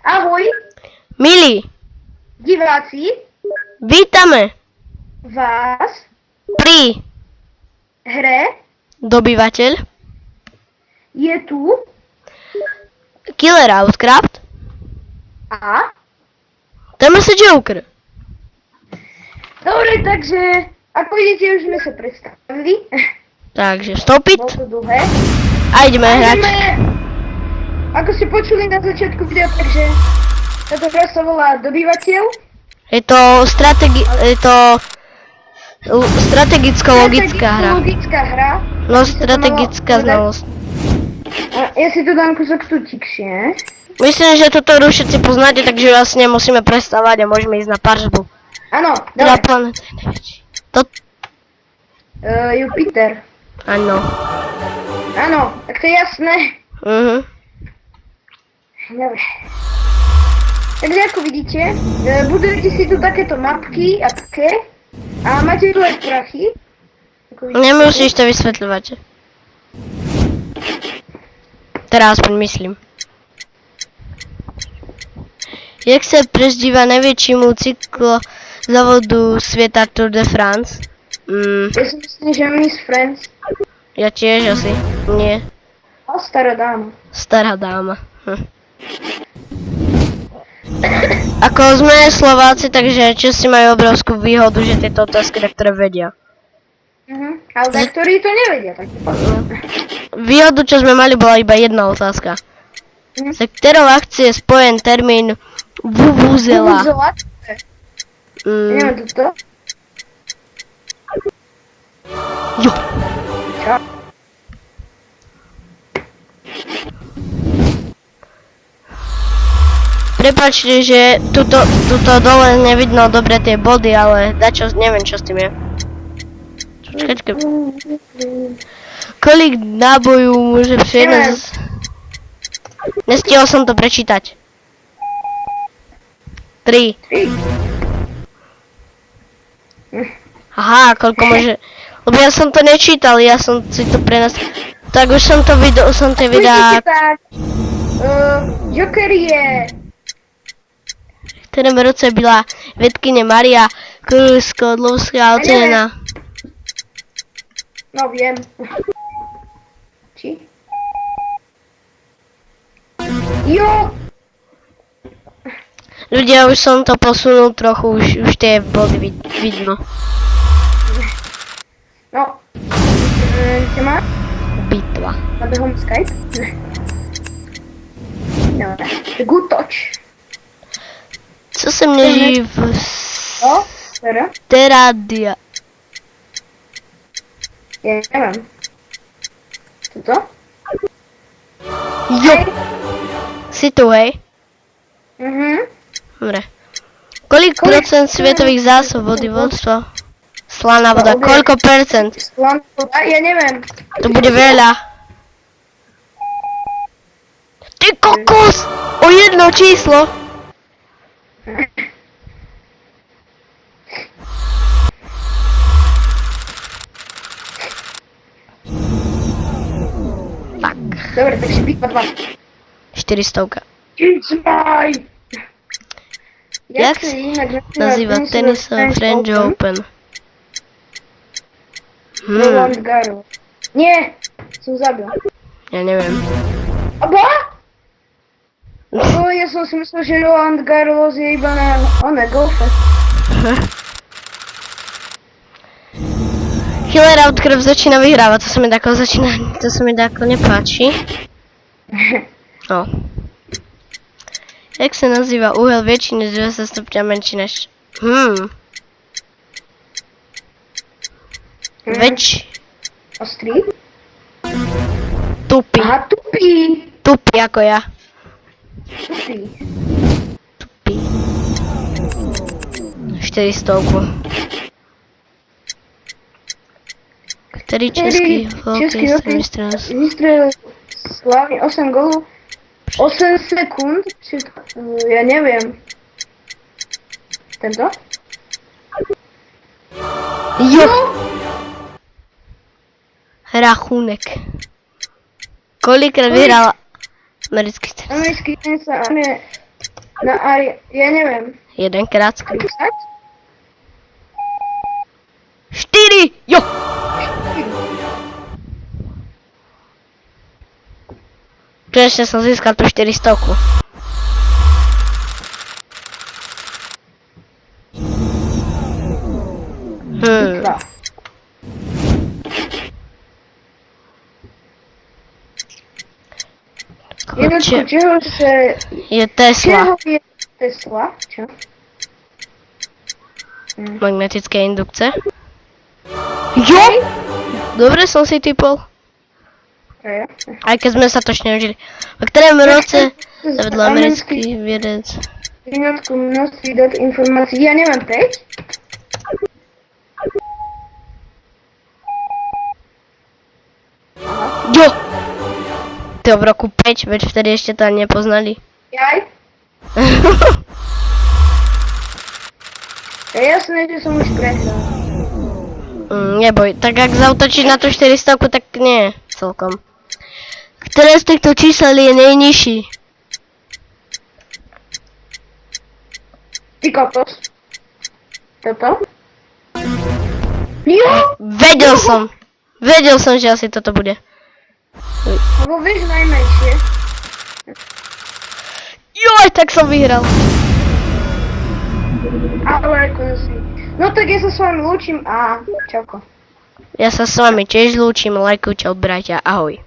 Ahoj, Milí, diváci, vítame vás pri hre Dobyvateľ je tu Killer Outcraft a... Téma sa Joker. Dobre, takže, ako vidíte, už sme sa predstavili. Takže vstúpiť Bolo to dlhé. a ideme hrať. Ako ste počuli na začiatku videa, takže táto hra sa volá Dobyvateľ. Je to strategicko-logická hra. Strategicko-logická hra. No, strategická znalosť. A ja si to dám kúsok tu tikšie. Myslím, že toto už všetci poznáte, takže vás nemusíme prestávať a môžeme ísť na paržbu. Áno, Na dobre. planet je najväčší. To... Jupiter. Áno. Áno, tak to je jasné. Dobre. Takže ako vidíte, budujete si tu takéto mapky a také. A máte tu aj prachy. Nemusíš to vysvetľovať. Teraz aspoň myslím. Jak sa prezdíva najväčšímu cyklozávodu sveta Tour de France? Ja si myslím, že Miss Friends. Ja tiež asi. Nie. A stará dáma. Stará dáma. Ako sme Slováci, takže Česi majú obrovskú výhodu, že tieto otázky, na ktoré vedia. Ale tak, ktorí to nevedia, tak Výhodu, čo sme mali, bola iba jedna otázka. Za ktorou akcie je spojen termín vuvuzela? Neviem toto. Jo. Čo? Prepáčte, že tuto dole nevidno dobre tie body, ale dačo, neviem čo s tým je. Počkaj. Kolik nábojů môže prieť z... Nestihol som to prečítať. 3. Aha, koľko môže... Lebo ja som to nečítal, ja som si to prenas... Tak už som to videl, videá... Joker je... V ktorom roce byla vedkyně Maria Skłodowska oceněna? No viem. Či? Jo! Ľudia, už som to posunul trochu, už tie body vidno. No. Čo má? Bitva. Nabehom Skype. No, good touch. Co se měří v... No, teda? Teradia. Ja neviem. Toto? Jo! Si tu, hej? Dobre. Kolik procent svetových zásob vody vodstva? Slaná voda. Koľko percent? Slaná voda? Ja neviem. To bude veľa. Ty kokos! O jedno číslo! Tak. Dobre, takže bitva 2. 400. Itzmaj! Jak sa nazýva tenisový French Open? Roland Garros. Nie! Som zabil. Ja neviem. Aba? Ja som si myslel, že Roland Garros je iba na golfe. Killer Outcraft začína vyhrávať, to sa mi dáko nepáči. No. Jak sa nazýva uhel väčší než 200 stupňa menší než... Ostrý? Tupý. Aha, tupý. Tupý ako ja. Tupý. Tupý. 400. Ktorý český hokejista vystrelil slávne 8 gólov 8 sekúnd? Ja neviem. Tento? Jo! Rachunek. Kolikrát vyhral americký tenis? Americký tenis, on je No a ja neviem. Jedenkrát skryt. Tak? 4! Jo! Konečne som získal tú 400. Dva. Jednotku, čeho sa... Je Tesla. Čeho je Tesla? Čo? Magnetické indukce. Jo! Dobre som si typol. Ja. Aj keď sme sa točne užili. V ktorom roce zavedl americký vedec. Jednotku množství dát informácií. Ja nemám 5. Jo! To v roku 5, veď vtedy ešte to ani nepoznali. Jaj? Je jasné, že som už prehral. Neboj, tak ak zautočíš na tú 400, tak nie, celkom. Ktoré z týchto čísel je najnižší? Ty kokos. Toto? Jo! Vedel som, že asi toto bude. Lebo vieš najmenšie. Joj, tak som vyhral. Ale konečne. No tak ja sa s vami lúčim a čauko. Ja sa s vami tiež lúčim, lajkujte, bratia, ahoj.